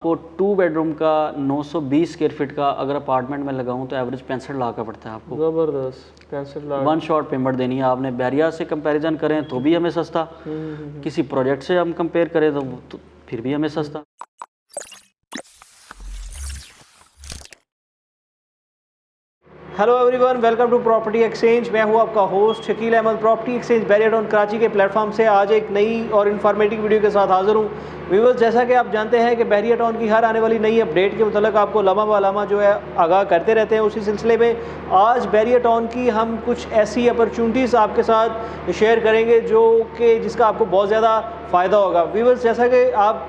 को 2 बेडरूम का 920 square feet का अगर अपार्टमेंट में लगाऊं तो एवरेज 65 लाख का पड़ता है आपको। ज़बरदस्त, 65 लाख। वन शॉट पेमेंट देनी है आपने। बैरिया से कंपैरिजन करें तो भी हमें सस्ता, किसी प्रोजेक्ट से हम कंपेयर करें तो फिर भी हमें सस्ता। Hello everyone, welcome to property exchange. मैं हूं आपका host Shakeel Ahmed. Property exchange Bahria town Karachi के प्लेटफॉर्म से आज एक नई और इन्फॉर्मेटिव वीडियो के साथ हाजिर हूं। व्यूअर्स, जैसा कि आप जानते हैं कि बैरिया टाउन की हर आने वाली नई अपडेट के मतलब आपको लम्हा व लम्हा जो है आगाह करते रहते हैं। उसी सिलसिले में आज बैरिया टाउन की हम कुछ ऐसी अपॉर्चुनिटीज़ आपके साथ शेयर करेंगे जो कि जिसका आपको बहुत ज़्यादा फ़ायदा होगा। व्यूअर्स, जैसा कि आप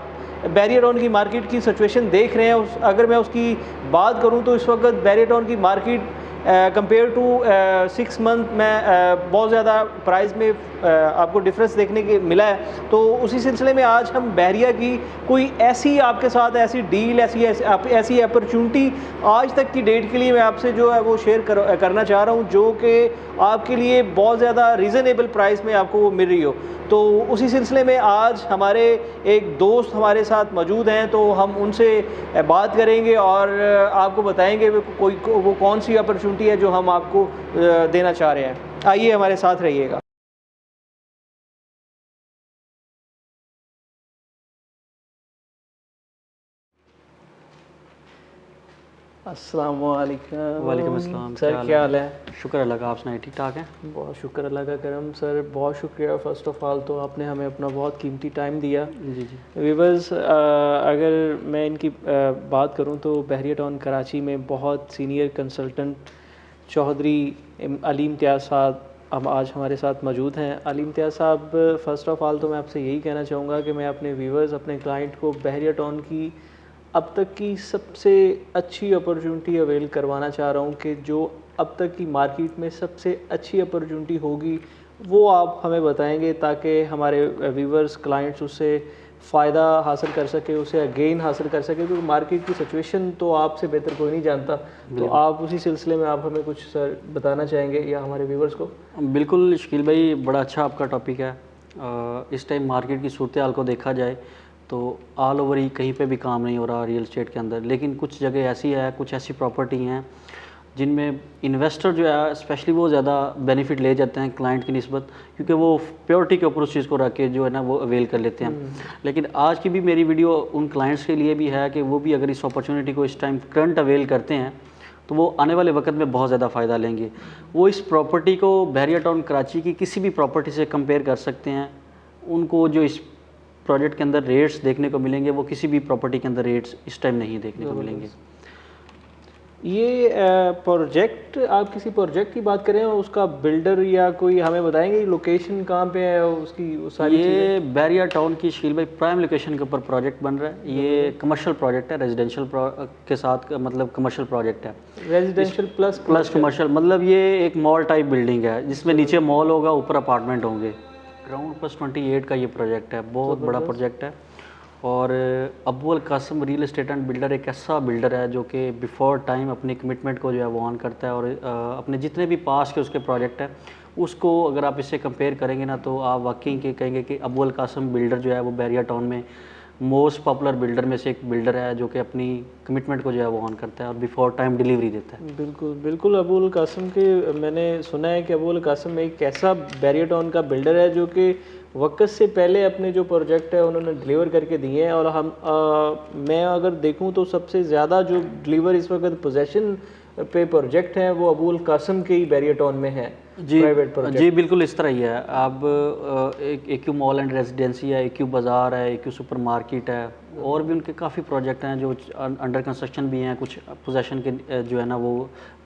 बैरिया टाउन की मार्केट की सिचुएशन देख रहे हैं, अगर मैं उसकी बात करूं तो इस वक्त बैरिया टाउन की मार्केट कंपेयर टू 6 मंथ में बहुत ज़्यादा प्राइस में आपको डिफरेंस देखने के मिला है। तो उसी सिलसिले में आज हम बैरिया की कोई ऐसी आपके साथ ऐसी डील ऐसी अपॉर्चुनिटी आज तक की डेट के लिए मैं आपसे जो है वो शेयर करना चाह रहा हूँ, जो कि आपके लिए बहुत ज़्यादा रीज़नेबल प्राइस में आपको वो मिल रही हो। तो उसी सिलसिले में आज हमारे एक दोस्त हमारे साथ मौजूद हैं, तो हम उनसे बात करेंगे और आपको बताएंगे वो कौन सी अपॉर्चुनिटी है जो हम आपको देना चाह रहे हैं। आइए हमारे साथ रहिएगा। अस्सलाम वालेकुम। वालेकुम अस्सलाम। सर, क्या हाल है? शुक्र अल्लाह का, आप सुनाइए ठीक ठाक है? बहुत शुक्र अल्लाह का करम। सर, बहुत शुक्रिया फ़र्स्ट ऑफ़ ऑल तो आपने हमें अपना बहुत कीमती टाइम दिया। जी जी। व्यूअर्स, अगर मैं इनकी बात करूं तो बैरिया टाउन कराची में बहुत सीनियर कंसल्टेंट चौधरी अली इम्तियाज़ साहब हम आज हमारे साथ मौजूद हैं। अली इम्तियाज़ साहब, फ़र्स्ट ऑफ़ ऑल तो मैं आपसे यही कहना चाहूँगा कि मैं अपने व्यूअर्स, अपने क्लाइंट को बैरिया टाउन की अब तक की सबसे अच्छी अपॉर्चुनिटी अवेल करवाना चाह रहा हूँ कि जो अब तक की मार्केट में सबसे अच्छी अपॉर्चुनिटी होगी वो आप हमें बताएंगे, ताकि हमारे व्यूअर्स, क्लाइंट्स उससे फ़ायदा हासिल कर सके, उसे गेन हासिल कर सके, क्योंकि मार्केट की सिचुएशन तो आपसे बेहतर कोई नहीं जानता। तो आप उसी सिलसिले में आप हमें कुछ सर बताना चाहेंगे या हमारे व्यूअर्स को? बिल्कुल शकील भाई, बड़ा अच्छा आपका टॉपिक है। इस टाइम मार्केट की सूरत हाल को देखा जाए तो ऑल ओवर ही कहीं पे भी काम नहीं हो रहा रियल एस्टेट के अंदर, लेकिन कुछ जगह ऐसी है, कुछ ऐसी प्रॉपर्टी हैं जिनमें इन्वेस्टर जो है स्पेशली वो ज़्यादा बेनिफिट ले जाते हैं क्लाइंट की निस्बत, क्योंकि वो प्योरिटी के ऊपर उस चीज़ को रख के जो है ना वो अवेल कर लेते हैं। लेकिन आज की भी मेरी वीडियो उन क्लाइंट्स के लिए भी है कि वो भी अगर इस अपॉर्चुनिटी को इस टाइम करंट अवेल करते हैं तो वो आने वाले वक्त में बहुत ज़्यादा फ़ायदा लेंगे। वो इस प्रॉपर्टी को बैरिया टाउन कराची की किसी भी प्रॉपर्टी से कंपेयर कर सकते हैं। उनको जो इस प्रोजेक्ट के अंदर रेट्स देखने को मिलेंगे वो किसी भी प्रॉपर्टी के अंदर रेट्स इस टाइम नहीं देखने को मिलेंगे। ये प्रोजेक्ट, आप किसी प्रोजेक्ट की बात करें, उसका बिल्डर या कोई हमें बताएंगे लोकेशन कहाँ पे है उसकी, वो सारी ये बैरिया टाउन की शकील भाई प्राइम लोकेशन के ऊपर प्रोजेक्ट बन रहा है। ये कमर्शियल प्रोजेक्ट है, रेजिडेंशियल के साथ मतलब कमर्शियल प्रोजेक्ट है। रेजिडेंशियल प्लस कमर्शियल, मतलब ये एक मॉल टाइप बिल्डिंग है जिसमें नीचे मॉल होगा, ऊपर अपार्टमेंट होंगे। ग्राउंड प्लस 28 का ये प्रोजेक्ट है, बहुत बड़ा प्रोजेक्ट है। और Abul Qasim real estate and builder एक ऐसा बिल्डर है जो कि बिफोर टाइम अपनी कमिटमेंट को जो है वो ऑन करता है, और अपने जितने भी पास के उसके प्रोजेक्ट है उसको अगर आप इससे कंपेयर करेंगे ना तो आप वाकई के कहेंगे कि अब्बुल कासिम बिल्डर जो है वो बैरिया टाउन में मोस्ट पॉपुलर बिल्डर में से एक बिल्डर है जो कि अपनी कमिटमेंट को जो है वो ऑन करता है और बिफोर टाइम डिलीवरी देता है। बिल्कुल बिल्कुल। अब्बुल कासिम के मैंने सुना है कि अब्बुल कासिम एक ऐसा बैरिया टाउन का बिल्डर है जो कि वक्त से पहले अपने जो प्रोजेक्ट है उन्होंने डिलीवर करके दिए हैं। और मैं अगर देखूं तो सबसे ज़्यादा जो डिलीवर इस वक्त पोजेसन पे प्रोजेक्ट हैं वो अब्बुल कासिम के ही बैरिया टाउन में है। जी जी, बिल्कुल इस तरह ही है। अब एक्यू मॉल एंड रेजिडेंसी है, एक्यू बाज़ार है, एक्यू सुपर मार्केट है, और भी उनके काफ़ी प्रोजेक्ट हैं जो अंडर कंस्ट्रक्शन भी हैं, कुछ पोजेसन के जो है ना वो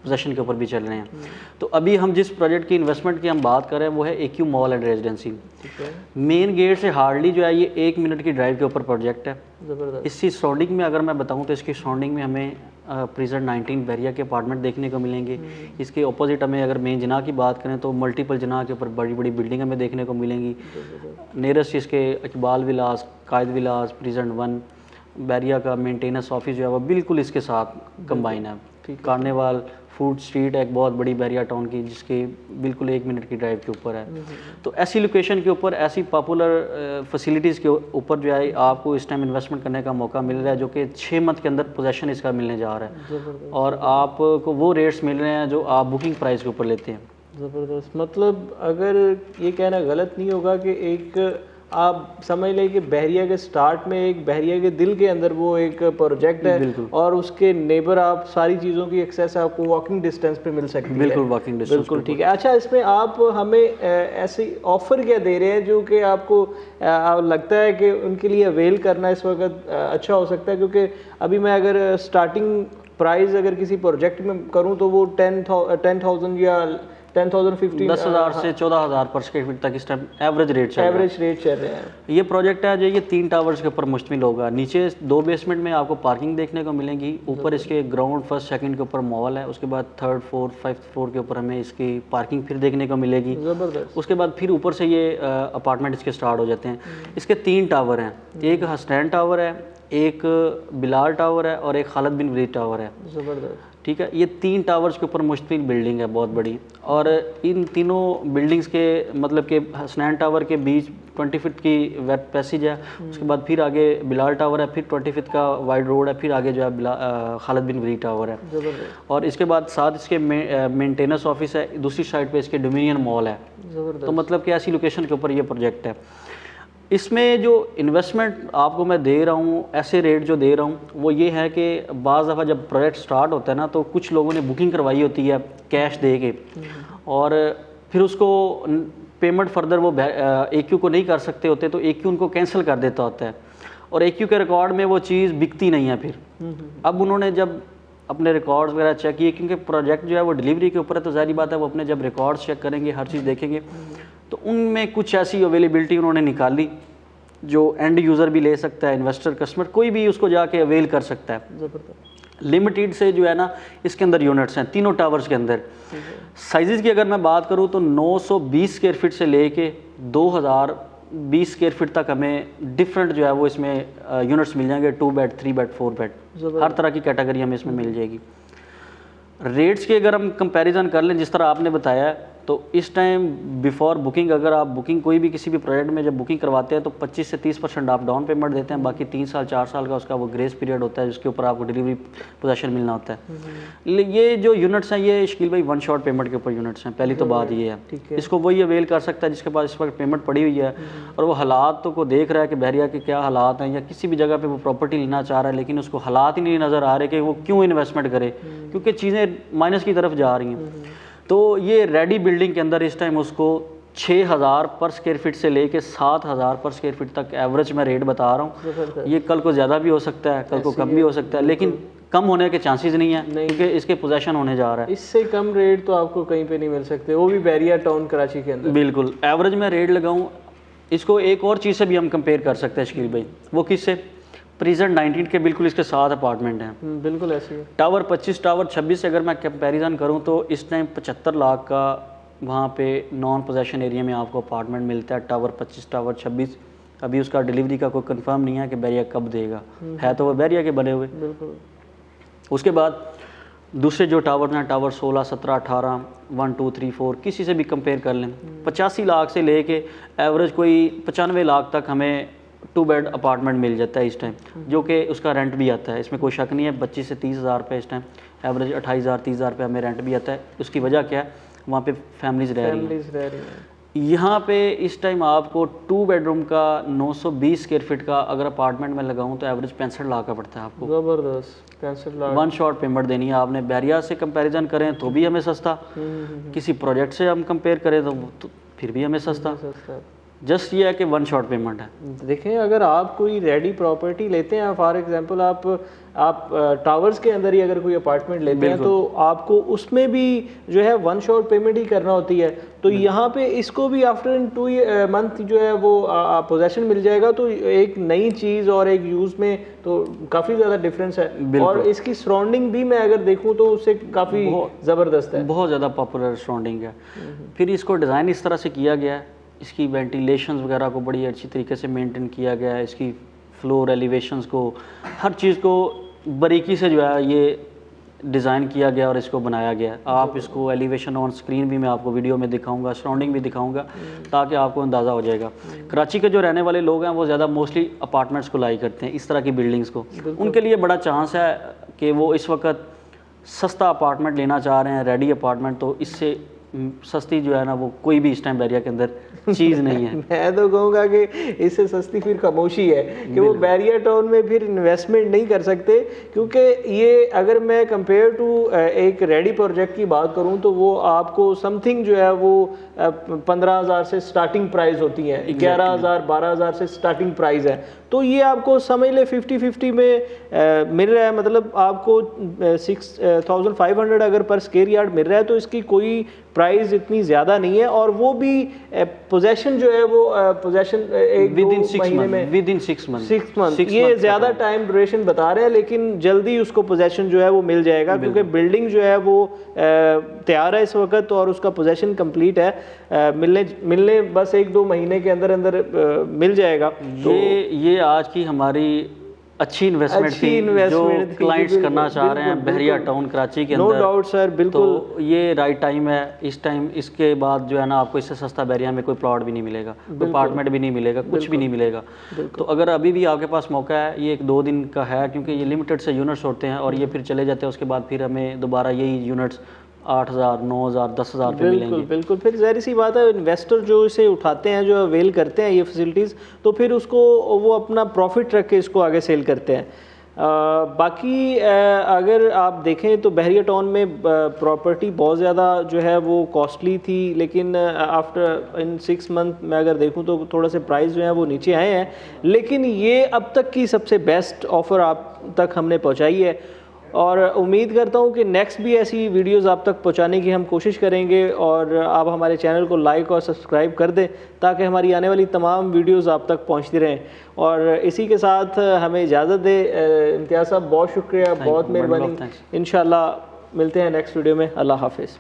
पोजेसन के ऊपर भी चल रहे हैं। तो अभी हम जिस प्रोजेक्ट की इन्वेस्टमेंट की हम बात कर रहे हैं वो है AQ mall and residency. Main gate से हार्डली जो है ये 1 मिनट की ड्राइव के ऊपर प्रोजेक्ट है। इसकी सराउंडिंग में अगर मैं बताऊं तो इसकी सराउंडिंग में हमें प्रेजेंट 19 बैरिया के अपार्टमेंट देखने को मिलेंगे। इसके ऑपोजिट हमें अगर मेन जना की बात करें तो मल्टीपल जना के ऊपर बड़ी बड़ी बिल्डिंग हमें देखने को मिलेंगी। नियरेस्ट इसके इकबाल विलास, कायद विलास, प्रेजेंट 1 बैरिया का मेंटेनेंस ऑफिस जो है वो बिल्कुल इसके साथ कंबाइन है। कार्निवाल फूड स्ट्रीट है एक बहुत बड़ी बैरिया टाउन की, जिसके बिल्कुल 1 मिनट की ड्राइव के ऊपर है। तो ऐसी लोकेशन के ऊपर, ऐसी पॉपुलर फैसिलिटीज़ के ऊपर जो है आपको इस टाइम इन्वेस्टमेंट करने का मौका मिल रहा है, जो कि 6 मंथ के अंदर पोजेसन इसका मिलने जा रहा है, और आपको वो रेट्स मिल रहे हैं जो आप बुकिंग प्राइस के ऊपर लेते हैं। ज़बरदस्त। मतलब अगर ये कहना गलत नहीं होगा कि एक आप समझ लें कि बहरिया के स्टार्ट में, एक बहरिया के दिल के अंदर वो एक प्रोजेक्ट है, और उसके नेबर आप सारी चीज़ों की एक्सेस आपको वॉकिंग डिस्टेंस पे मिल सकती है। बिल्कुल वॉकिंग डिस्टेंस, बिल्कुल ठीक है। अच्छा, इसमें आप हमें ऐसे ऑफ़र क्या दे रहे हैं जो कि आपको लगता है कि उनके लिए अवेल करना इस वक्त अच्छा हो सकता है? क्योंकि अभी मैं अगर स्टार्टिंग प्राइस अगर किसी प्रोजेक्ट में करूँ तो वो 10,000 या 10,015 10,000 से 14,000 पर स्क्वायर फीट तक इस टाइम एवरेज रेट चल रहे हैं। ये प्रोजेक्ट है जो ये 3 टावर्स के ऊपर मुश्तमिल होगा। नीचे 2 बेसमेंट में आपको पार्किंग देखने को मिलेगी, ऊपर इसके ग्राउंड फर्स्ट सेकंड के ऊपर मॉल है, उसके बाद 3rd 4th 5th फ्लोर के ऊपर हमें इसकी पार्किंग फिर देखने को मिलेगी। ज़बरदस्त। उसके बाद फिर ऊपर से ये अपार्टमेंट इसके स्टार्ट हो जाते हैं। इसके 3 टावर हैं, एक हसनैन टावर है, एक बिलाल टावर है और एक खालिद बिन वलीद टावर है। ज़बरदस्त। ठीक है, ये 3 टावर्स के ऊपर मुश्तमिल बिल्डिंग है बहुत बड़ी, और इन तीनों बिल्डिंग्स के मतलब के हसनैन टावर के बीच 20 फीट की वेब पैसेज है, उसके बाद फिर आगे बिलाल टावर है, फिर 20 फीट का वाइड रोड है, फिर आगे जो है खालिद बिन वलीद टावर है, और इसके बाद साथ इसके मेंटेनेंस ऑफिस है, दूसरी साइड पे इसके डोमिनियन मॉल है। तो मतलब कि ऐसी लोकेशन के ऊपर ये प्रोजेक्ट है। इसमें जो इन्वेस्टमेंट आपको मैं दे रहा हूँ, ऐसे रेट जो दे रहा हूँ वो ये है कि बाज़ दफ़ा जब प्रोजेक्ट स्टार्ट होता है ना, तो कुछ लोगों ने बुकिंग करवाई होती है कैश दे के, और फिर उसको पेमेंट फर्दर वो AQ को नहीं कर सकते होते, तो AQ उनको कैंसिल कर देता होता है, और AQ के रिकॉर्ड में वो चीज़ बिकती नहीं है फिर। अब उन्होंने जब अपने रिकॉर्ड्स वगैरह चेक किए, क्योंकि प्रोजेक्ट जो है वो डिलीवरी के ऊपर है, तो ज़ाहिर बात है वो अपने जब रिकॉर्ड्स चेक करेंगे, हर चीज़ देखेंगे, तो उनमें कुछ ऐसी अवेलेबिलिटी उन्होंने निकाली जो एंड यूज़र भी ले सकता है, इन्वेस्टर कस्टमर कोई भी उसको जाके अवेल कर सकता है। लिमिटेड से जो है ना, इसके अंदर यूनिट्स हैं तीनों टावर्स के अंदर। साइजेस की अगर मैं बात करूँ तो 920 स्क्वायर फीट से लेके 2020 स्क्वायर फीट तक हमें डिफरेंट जो है वो इसमें यूनिट्स मिल जाएंगे, 2 बेड 3 बेड 4 बेड, हर तरह की कैटेगरी हमें इसमें मिल जाएगी। रेट्स की अगर हम कंपैरिजन कर लें जिस तरह आपने बताया, तो इस टाइम बिफोर बुकिंग, अगर आप बुकिंग कोई भी किसी भी प्रोजेक्ट में जब बुकिंग करवाते हैं तो 25 से 30% आप डाउन पेमेंट देते हैं, बाकी 3 साल 4 साल का उसका वो ग्रेस पीरियड होता है जिसके ऊपर आपको डिलीवरी पोजेसन मिलना होता है। ये जो यूनिट्स हैं ये शकील भाई 1 शॉट पेमेंट के ऊपर यूनिट्स हैं, पहली तो बात ये है। इसको वही अवेल कर सकता है जिसके पास इस वक्त पेमेंट पड़ी हुई है और वो हालात को देख रहा है कि बहरिया के क्या हालात हैं, या किसी भी जगह पर वो प्रॉपर्टी लेना चाह रहा है लेकिन उसको हालात ही नहीं नज़र आ रहे कि वो क्यों इन्वेस्टमेंट करे, क्योंकि चीज़ें माइनस की तरफ जा रही हैं। तो ये रेडी बिल्डिंग के अंदर इस टाइम उसको 6,000 पर स्क्वायर फीट से लेके 7,000 पर स्क्वायर फीट तक एवरेज मैं रेट बता रहा हूँ। ये कल को ज़्यादा भी हो सकता है, कल को कम भी हो सकता है, लेकिन कम होने के चांसेस नहीं है क्योंकि इसके पोजेसन होने जा रहा है। इससे कम रेट तो आपको कहीं पे नहीं मिल सकते, वो भी बैरिया टाउन कराची के अंदर। बिल्कुल एवरेज में रेट लगाऊँ इसको, एक और चीज़ से भी हम कंपेयर कर सकते हैं शकील भाई, वो किससे? प्रीजन 19 के बिल्कुल इसके 7 अपार्टमेंट हैं, बिल्कुल ऐसे है। टावर 25 टावर 26 से अगर मैं कंपैरिजन करूं तो इस टाइम 75 लाख का वहां पे नॉन पोजेशन एरिया में आपको अपार्टमेंट मिलता है। टावर 25 टावर 26 अभी उसका डिलीवरी का कोई कंफर्म नहीं है कि बैरिया कब देगा, है तो वो बैरिया के बने हुए। बिल्कुल। उसके बाद दूसरे जो टावर हैं, टावर 16 17 18 1 2 3 4 किसी से भी कंपेयर कर लें, 85 लाख से लेके एवरेज कोई 95 लाख तक हमें 2 बेड अपार्टमेंट मिल जाता है इस टाइम, जो कि उसका रेंट भी आता है, इसमें कोई शक नहीं है। 25 से 30 हज़ार रुपये इस टाइम एवरेज 28,000 30,000 रुपये हमें रेंट भी आता है। उसकी वजह क्या है? वहाँ पे फैमिलीज़ रह रही हैं। यहाँ पे इस टाइम आपको 2 बेडरूम का 920 स्क्वायर फीट का अगर अपार्टमेंट में लगाऊँ तो एवरेज 65 लाख का पड़ता है आपको। ज़बरदस्त, 65 लाख 1 शॉट पेमेंट देनी है आपने। बैरिया से कंपैरिजन करें तो भी हमें सस्ता, किसी प्रोजेक्ट से हम कंपेयर करें तो फिर भी हमें सस्ता। जस्ट ये है कि 1 शॉट पेमेंट है। देखें, अगर आप कोई रेडी प्रॉपर्टी लेते हैं, फॉर एग्जांपल आप टावर्स के अंदर ही अगर कोई अपार्टमेंट लेते हैं तो आपको उसमें भी जो है 1 शॉट पेमेंट ही करना होती है। तो यहाँ पे इसको भी आफ्टर 2 मंथ जो है वो पोजेसन मिल जाएगा। तो एक नई चीज़ और एक यूज़ में तो काफ़ी ज़्यादा डिफरेंस है, और इसकी सराउंडिंग भी मैं अगर देखूँ तो उससे काफ़ी ज़बरदस्त है, बहुत ज़्यादा पॉपुलर सराउंडिंग है। फिर इसको डिज़ाइन इस तरह से किया गया है, इसकी वेंटिलेशंस वगैरह को बड़ी अच्छी तरीके से मेंटेन किया गया है, इसकी फ्लोर एलिवेशंस को, हर चीज़ को बारीकी से जो है ये डिज़ाइन किया गया और इसको बनाया गया है। आप इसको एलिवेशन ऑन स्क्रीन भी मैं आपको वीडियो में दिखाऊंगा, सराउंडिंग भी दिखाऊंगा, ताकि आपको अंदाज़ा हो जाएगा। कराची के जो रहने वाले लोग हैं वो ज़्यादा मोस्टली अपार्टमेंट्स को लाई करते हैं, इस तरह की बिल्डिंग्स को। उनके लिए बड़ा चांस है कि वो इस वक्त सस्ता अपार्टमेंट लेना चाह रहे हैं, रेडी अपार्टमेंट, तो इससे सस्ती जो है ना वो कोई भी इस टाइम बैरिया के अंदर चीज़ नहीं है। मैं तो कहूँगा कि इससे सस्ती फिर खामोशी है कि वो बैरिया टाउन में फिर इन्वेस्टमेंट नहीं कर सकते, क्योंकि ये अगर मैं कंपेयर टू एक रेडी प्रोजेक्ट की बात करूँ तो वो आपको समथिंग जो है वो 15,000 से स्टार्टिंग प्राइस होती है, 11,000 12,000 से स्टार्टिंग प्राइस है। तो ये आपको समझ ले 50-50 में मिल रहा है, मतलब आपको 6,500 अगर पर स्क्वायर यार्ड मिल रहा है तो इसकी कोई प्राइस इतनी ज़्यादा नहीं है। और वो भी पोजेशन जो है वो पोजेशन विद इन 6 मंथ ये ज़्यादा टाइम ड्यूरेशन बता रहे हैं, लेकिन जल्दी उसको पोजेशन जो है वो मिल जाएगा, क्योंकि बिल्डिंग जो है वो तैयार है इस वक्त और उसका पोजेशन कंप्लीट है। मिलने बस 1-2 महीने के अंदर अंदर मिल जाएगा। तो ये आज की हमारी अच्छी इन्वेस्टमेंट थी जो क्लाइंट्स करना चाह रहे हैं बहरिया टाउन कराची के अंदर। नो डाउट सर, बिल्कुल। तो ये राइट टाइम है, इस टाइम इसके बाद जो है ना आपको इससे सस्ता बहरिया में कोई प्लॉट भी नहीं मिलेगा, कोई अपार्टमेंट भी नहीं मिलेगा, कुछ भी नहीं मिलेगा। तो अगर अभी भी आपके पास मौका है, ये 1-2 दिन का है, क्योंकि ये लिमिटेड से यूनिट्स होते हैं और ये फिर चले जाते हैं, उसके बाद फिर हमें दोबारा यही यूनिट्स 8,000 9,000 10,000 पे मिलेंगे। बिल्कुल फिर ज़ाहिर सी बात है, इन्वेस्टर जो इसे उठाते हैं, जो अवेल करते हैं ये फैसिलिटीज़, तो फिर उसको वो अपना प्रॉफिट रख के इसको आगे सेल करते हैं। बाकी अगर आप देखें तो बहरिया टाउन में प्रॉपर्टी बहुत ज़्यादा जो है वो कॉस्टली थी, लेकिन आफ्टर इन 6 मंथ में अगर देखूं तो थोड़ा से प्राइस जो है वो नीचे आए हैं। लेकिन ये अब तक की सबसे बेस्ट ऑफ़र आप तक हमने पहुंचाई है, और उम्मीद करता हूँ कि नेक्स्ट भी ऐसी वीडियोस आप तक पहुँचाने की हम कोशिश करेंगे। और आप हमारे चैनल को लाइक और सब्सक्राइब कर दें ताकि हमारी आने वाली तमाम वीडियोस आप तक पहुँचती रहें। और इसी के साथ हमें इजाज़त दें। इम्तियाज़ साहब बहुत शुक्रिया, बहुत मेहरबानी। इंशाल्लाह मिलते हैं नेक्स्ट वीडियो में। अल्लाह हाफिज़।